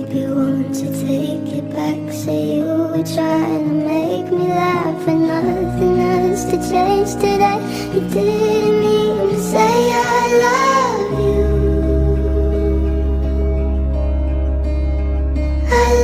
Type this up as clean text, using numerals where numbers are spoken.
hope you want to take it back. Say you were trying to make me laugh, and nothing else to change today. You didn't mean to say I love you. I